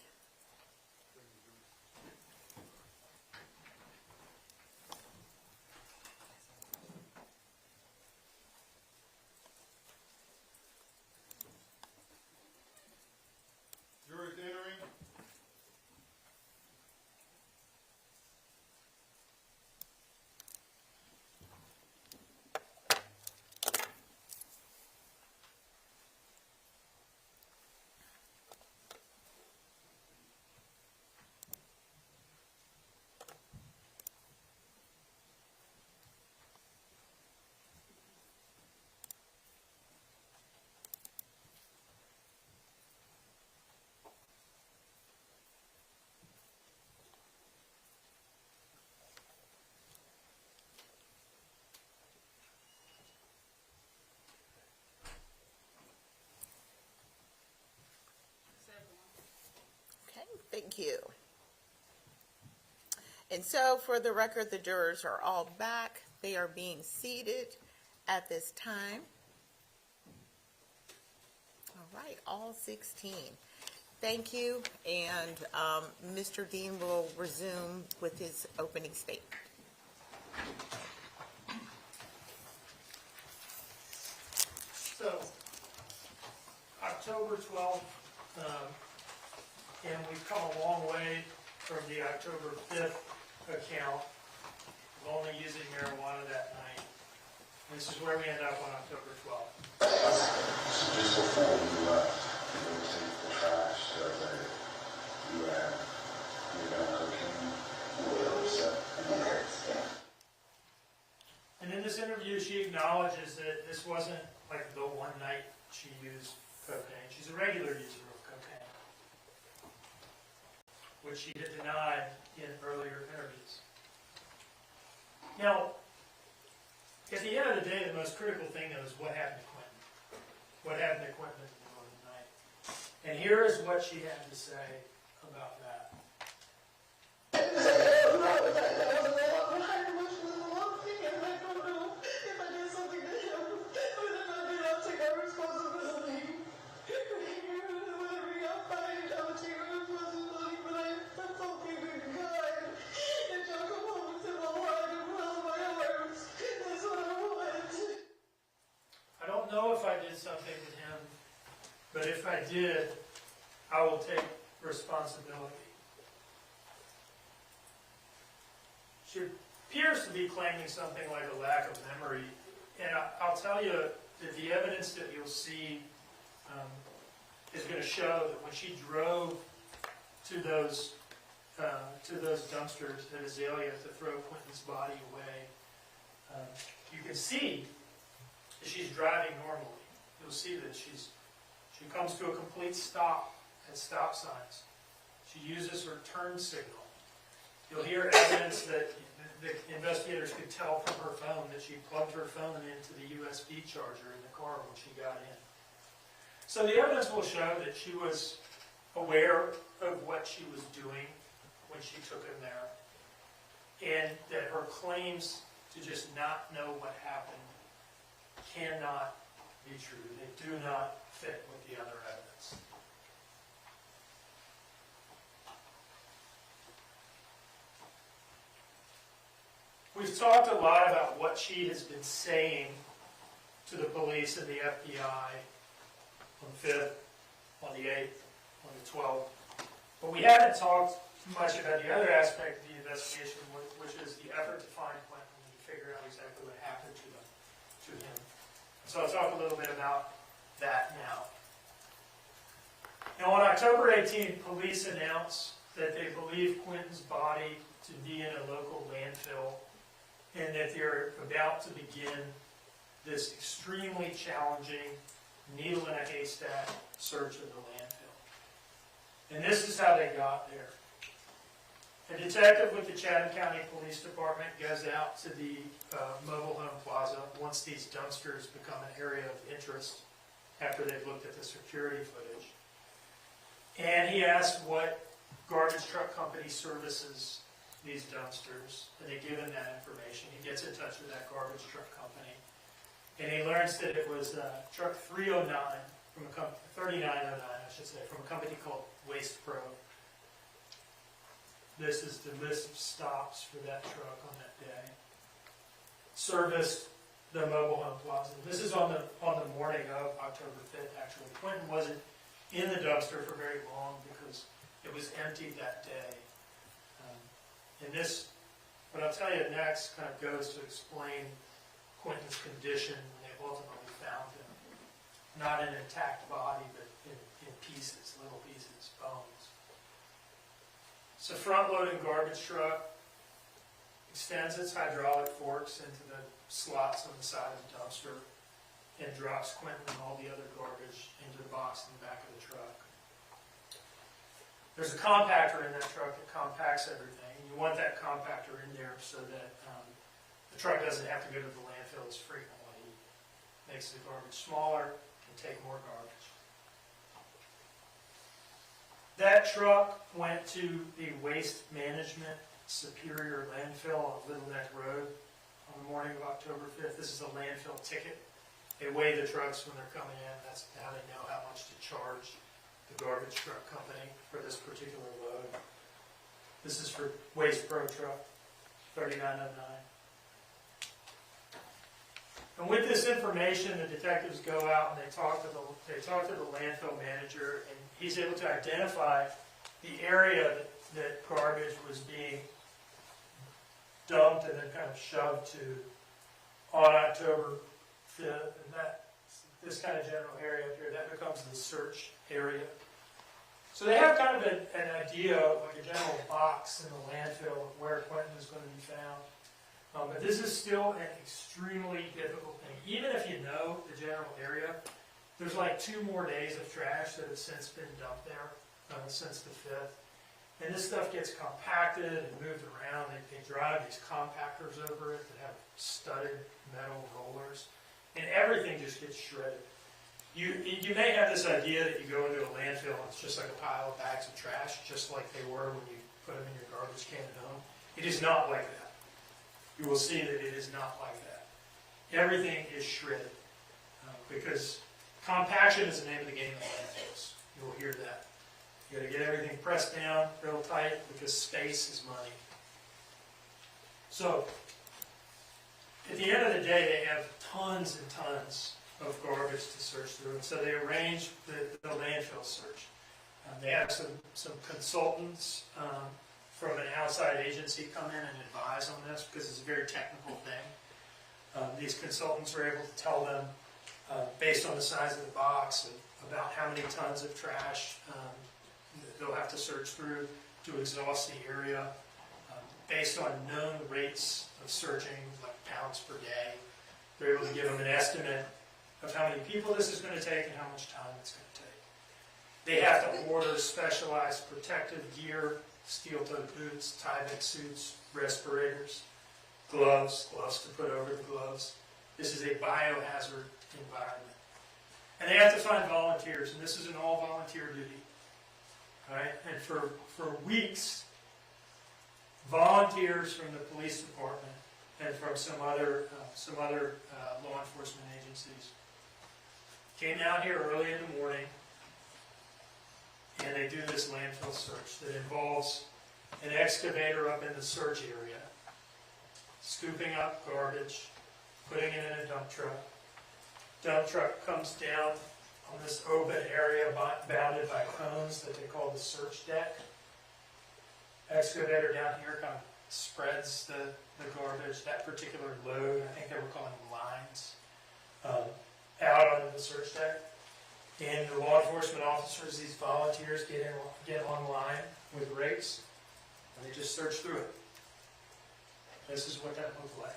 Thank you. And so, for the record, the jurors are all back. They are being seated at this time. All right, all 16. Thank you, and Mr. Dean will resume with his opening statement. So, October 12th, and we've come a long way from the October 5th account of only using marijuana that night. This is where we end up on October 12th. So just before we left, you would take the trash survey, you had, cocaine, you were upset, And in this interview, she acknowledges that this wasn't like the one night she used cocaine. She's a regular user of cocaine, which she had denied in earlier interviews. Now, at the end of the day, the most critical thing though is what happened to Quinton. What happened to Quinton in the middle of the night. And here is what she had to say about that. I don't know if I did something with him, but if I did, I will take responsibility. She appears to be claiming something like a lack of memory, and I'll tell you that the evidence that you'll see is going to show that when she drove to those dumpsters at Azalea to throw Quinton's body away, you can see that she's driving normally. You'll see that she comes to a complete stop at stop signs. She uses her turn signal. You'll hear evidence that the investigators could tell from her phone that she plugged her phone into the USB charger in the car when she got in. So the evidence will show that she was aware of what she was doing when she took him there, and that her claims to just not know what happened cannot be true. They do not fit with the other evidence. We've talked a lot about what she has been saying to the police and the FBI on the 5th, on the 8th, on the 12th. But we haven't talked much about the other aspect of the investigation, which is the effort to find Quinton and to figure out exactly what happened to him. So I'll talk a little bit about that now. Now, on October 18th, police announced that they believe Quinton's body to be in a local landfill, and that they're about to begin this extremely challenging needle in a haystack search of the landfill. And this is how they got there. A detective with the Chatham County Police Department goes out to the mobile home plaza once these dumpsters become an area of interest after they've looked at the security footage. And he asks what garbage truck company services these dumpsters, and they give him that information. He gets in touch with that garbage truck company, and he learns that it was truck 309 from a company, 3909, I should say, from a company called Waste Pro. This is the list of stops for that truck on that day. Serviced the mobile home plaza. This is on the morning of October 5th, actually. Quinton wasn't in the dumpster for very long because it was empty that day. And this, what I'll tell you next, kind of goes to explain Quinton's condition when they ultimately found him. Not an intact body, but in pieces, little pieces, bones. So front-loading garbage truck extends its hydraulic forks into the slots on the side of the dumpster and drops Quinton and all the other garbage into the box in the back of the truck. There's a compactor in that truck that compacts everything. You want that compactor in there so that the truck doesn't have to go to the landfill as frequently. It makes the garbage smaller and take more garbage. That truck went to the Waste Management Superior Landfill on Little Neck Road on the morning of October 5th. This is a landfill ticket. They weigh the trucks when they're coming in. That's how they know how much to charge the garbage truck company for this particular load. This is for Waste Pro Truck, 3909. And with this information, the detectives go out and they talk to the landfill manager, and he's able to identify the area that garbage was being dumped and then kind of shoved to on October 5th. And this kind of general area up here, that becomes the search area. So they have kind of an idea, like a general box in the landfill of where Quinton is going to be found. But this is still an extremely difficult thing. Even if you know the general area, there's like 2 more days of trash that has since been dumped there since the 5th. And this stuff gets compacted and moved around. They drive these compactors over it that have studded metal rollers. And everything just gets shredded. You may have this idea that you go into a landfill and it's just like a pile of bags of trash, just like they were when you put them in your garbage can at home. It is not like that. You will see that it is not like that. Everything is shredded because compaction is the name of the game in landfills. You will hear that. You got to get everything pressed down real tight because space is money. So, at the end of the day, they have tons and tons of garbage to search through, and so they arrange the landfill search. They have some consultants from an outside agency come in and advise on this because it's a very technical thing. These consultants are able to tell them, based on the size of the box, about how many tons of trash they'll have to search through to exhaust the area, based on known rates of searching, like pounds per day. They're able to give them an estimate of how many people this is going to take and how much time it's going to take. They have to order specialized protective gear, steel-toed boots, Tyvek suits, respirators, gloves to put over the gloves. This is a biohazard environment. And they have to find volunteers, and this is an all-volunteer duty. Right? And for weeks, volunteers from the police department and from some other law enforcement agencies came out here early in the morning, and they do this landfill search that involves an excavator up in the search area, scooping up garbage, putting it in a dump truck. Dump truck comes down on this open area bounded by cones that they call the search deck. Excavator down here kind of spreads the garbage, that particular load, I think they were calling them lines, out onto the search deck. And the law enforcement officers, these volunteers, get online with rakes, and they just search through it. This is what that looked like.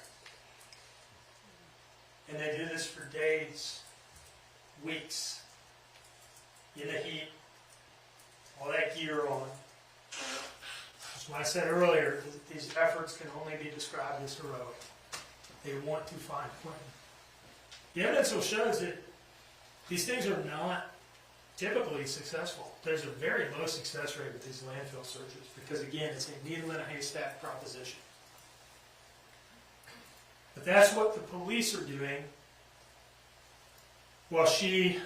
And they do this for days, weeks, in the heat, all that gear on. That's why I said earlier, these efforts can only be described as heroic. They want to find Quinton. The evidence will show that these things are not typically successful. There's a very low success rate with these landfill searches because, again, it's a needle in a haystack proposition. But that's what the police are doing while she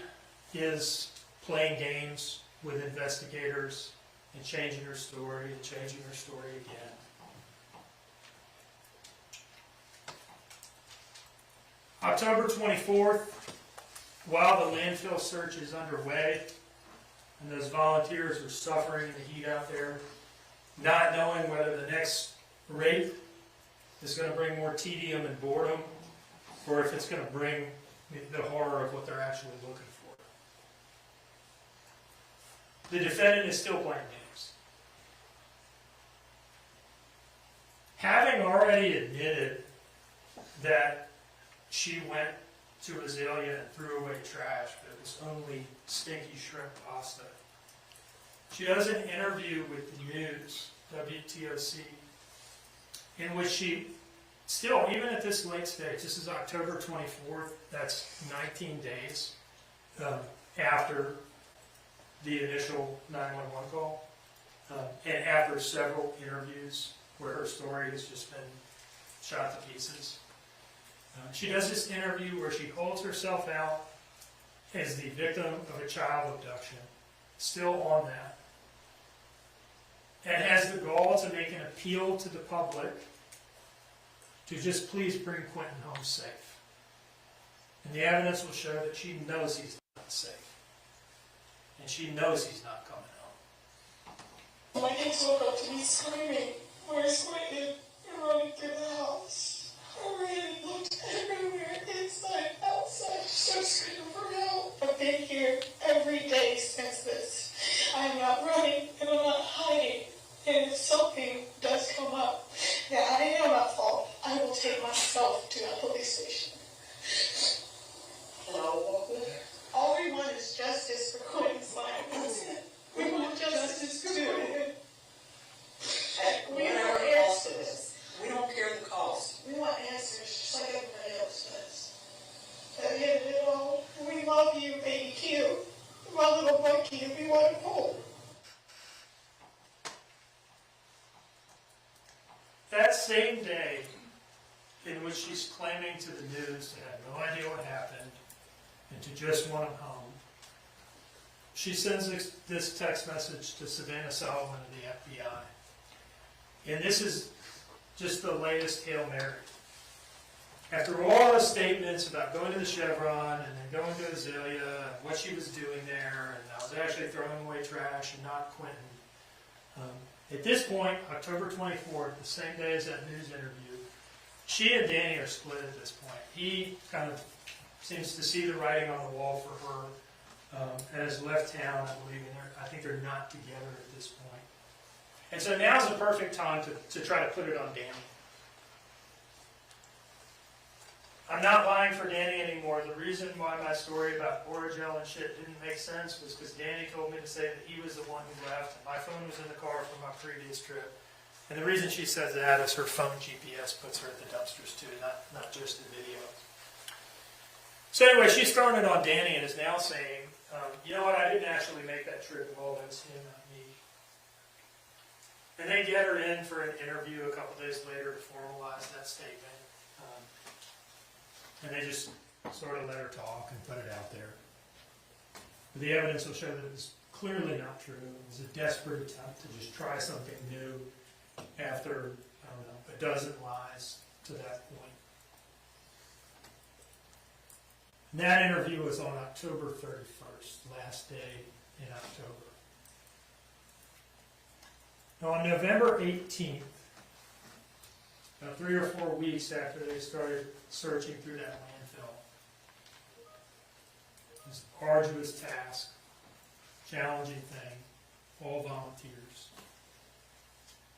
is playing games with investigators and changing her story and changing her story again. October 24th, while the landfill search is underway, and those volunteers are suffering in the heat out there, not knowing whether the next raid is going to bring more tedium and boredom, or if it's going to bring the horror of what they're actually looking for. The defendant is still playing games. Having already admitted that she went to Azalea and threw away trash, but it was only stinky shrimp pasta, she does an interview with the news, WTOC, in which she still, even at this late stage, this is October 24th, that's 19 days after the initial 911 call. And after several interviews where her story has just been shot to pieces, she does this interview where she holds herself out as the victim of a child abduction, still on that, and has the gall to make an appeal to the public to just please bring Quinton home safe. And the evidence will show that she knows he's not safe. And she knows he's not coming home. My kids woke up to me screaming, "Where's Quinton?" and running through the house. I ran and looked everywhere, inside, outside, just screaming for help. I've been here every day since this. I'm not running and I'm not hiding. And if something does come up that I am at fault, I will take myself to a police station. All we want is justice for Quinton's life. That's it. We want justice to it. We want answers. We don't care the cost. We want answers just like everybody else does. At the end of it all, we love you, baby Q. My little monkey, we want him home. That same day in which she's claiming to the news to have no idea what happened and to just want him home, she sends this text message to Savannah Sullivan of the FBI. And this is just the latest Hail Mary. After all the statements about going to the Chevron and then going to Azalea and what she was doing there, and I was actually throwing away trash and not Quinton, at this point, October 24th, the same day as that news interview, she and Danny are split at this point. He kind of seems to see the writing on the wall for her and has left town, I believe, and I think they're not together at this point. And so now's the perfect time to try to put it on Danny. I'm not lying for Danny anymore. The reason why my story about Oragel and shit didn't make sense was because Danny told me to say that he was the one who left. And my phone was in the car from my previous trip. And the reason she says that is her phone GPS puts her at the dumpsters too, not just the video. So anyway, she's throwing it on Danny and is now saying, you know what, I didn't actually make that trip at all. That was him, not me. And they get her in for an interview a couple days later to formalize that statement. And they just sort of let her talk and put it out there. But the evidence will show that it was clearly not true. It was a desperate attempt to just try something new after, I don't know, a dozen lies to that point. And that interview was on October 31st, last day in October. Now on November 18th, about 3 or 4 weeks after they started searching through that landfill, this arduous task, challenging thing, all volunteers,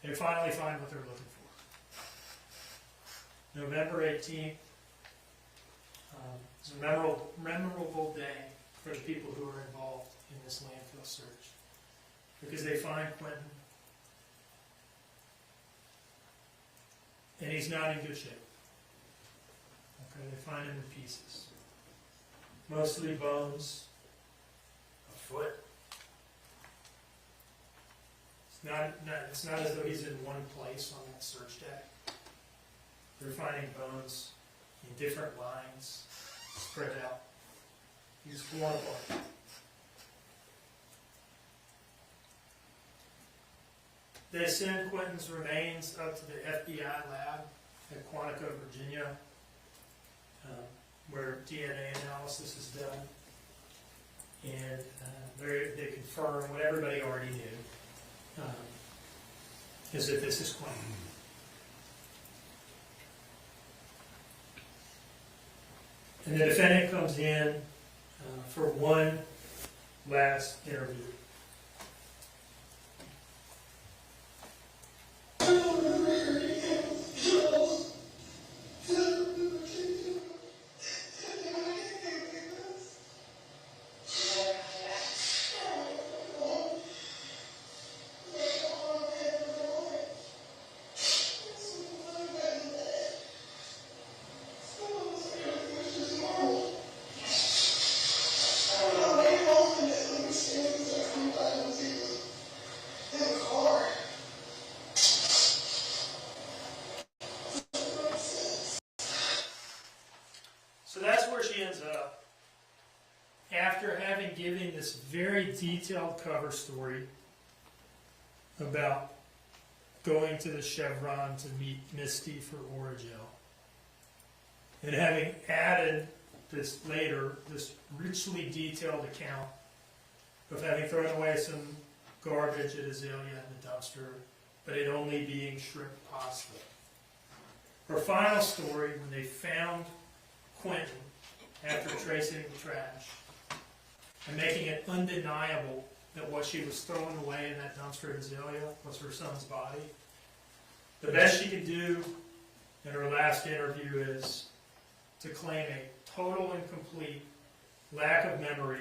they finally find what they're looking for. November 18th is a memorable day for the people who are involved in this landfill search, because they find Quinton. And he's not in good shape. Okay, they find him in pieces. Mostly bones, a foot. It's not as though he's in one place on that search deck. They're finding bones in different lines, spread out. He's torn apart. They send Quinton's remains up to the FBI lab at Quantico, Virginia, where DNA analysis is done. And they confirm what everybody already knew, is that this is Quinton. And the defendant comes in for one last interview. Thank you. giving this very detailed cover story about going to the Chevron to meet Misty for Oragel. And having added this later, this richly detailed account of having thrown away some garbage at Azalea in the dumpster, but it only being shrimp pasta. Her final story, when they found Quinton after tracing the trash and making it undeniable that what she was throwing away in that dumpster at Azalea was her son's body. The best she could do in her last interview is to claim a total and complete lack of memory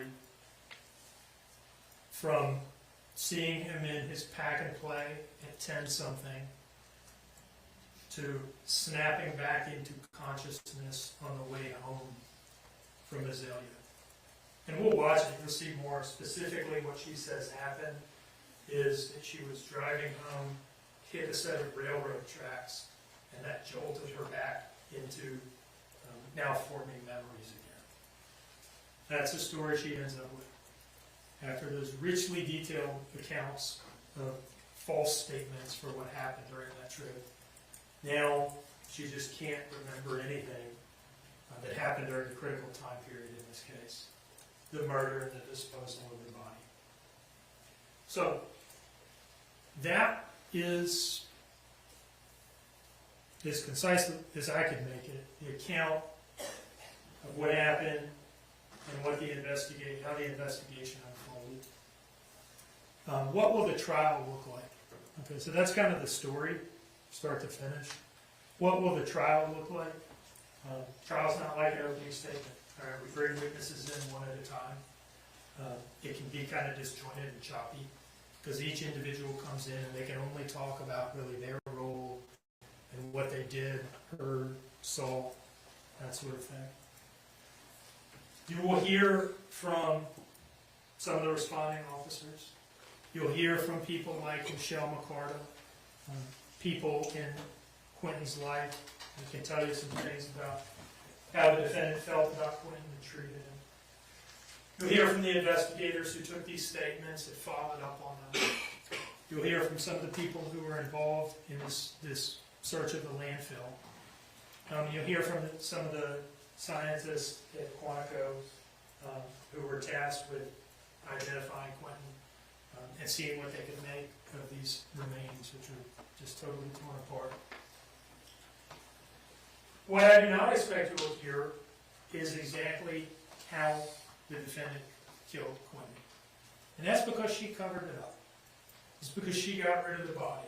from seeing him in his pack and play at 10-something to snapping back into consciousness on the way home from Azalea. And we'll watch it, you'll see more specifically what she says happened is that she was driving home, hit a set of railroad tracks, and that jolted her back into now forming memories again. That's the story she ends up with. After those richly detailed accounts of false statements for what happened during that trip, now she just can't remember anything that happened during the critical time period in this case. The murder and the disposal of the body. So, that is as concise as I could make it, the account of what happened and what the how the investigation unfolded. What will the trial look like? Okay, so that's kind of the story, start to finish. What will the trial look like? Trial's not like an opening statement. All right, we bring witnesses in one at a time. It can be kind of disjointed and choppy because each individual comes in and they can only talk about really their role and what they did, heard, saw, that sort of thing. You will hear from some of the responding officers. You'll hear from people like Michelle McCarta, people in Quinton's life who can tell you some things about how the defendant felt about Quinton and treated him. You'll hear from the investigators who took these statements and followed up on them. You'll hear from some of the people who were involved in this search of the landfill. You'll hear from some of the scientists at Quantico who were tasked with identifying Quinton and seeing what they could make of these remains, which are just totally torn apart. What I do not expect you will hear is exactly how the defendant killed Quinton. And that's because she covered it up. It's because she got rid of the body.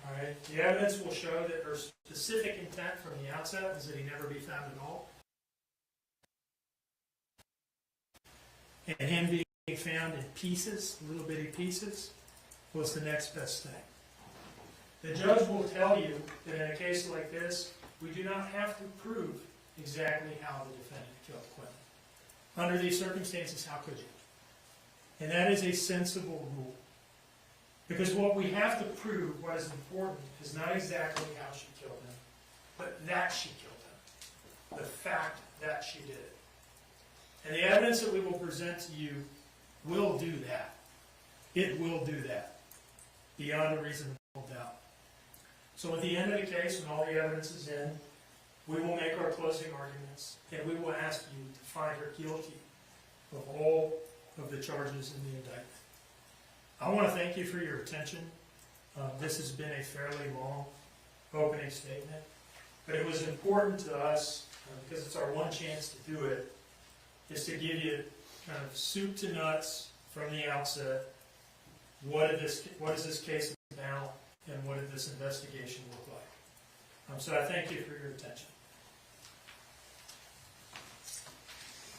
All right? The evidence will show that her specific intent from the outset is that he never be found at all. And him being found in pieces, little bitty pieces, was the next best thing. The judge will tell you that in a case like this, we do not have to prove exactly how the defendant killed Quinton. Under these circumstances, how could you? And that is a sensible rule. Because what we have to prove, what is important, is not exactly how she killed him, but that she killed him. The fact that she did it. And the evidence that we will present to you will do that. It will do that. Beyond a reasonable doubt. So at the end of the case, when all the evidence is in, we will make our closing arguments, and we will ask you to find her guilty of all of the charges in the indictment. I want to thank you for your attention. This has been a fairly long opening statement, but it was important to us, because it's our one chance to do it, is to give you kind of soup to nuts from the outset. What is this case about, and what did this investigation look like? So I thank you for your attention.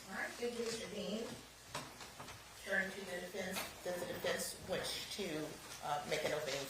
All right, thank you, Mr. Dean. Turn to the defense. Does the defense wish to make an opening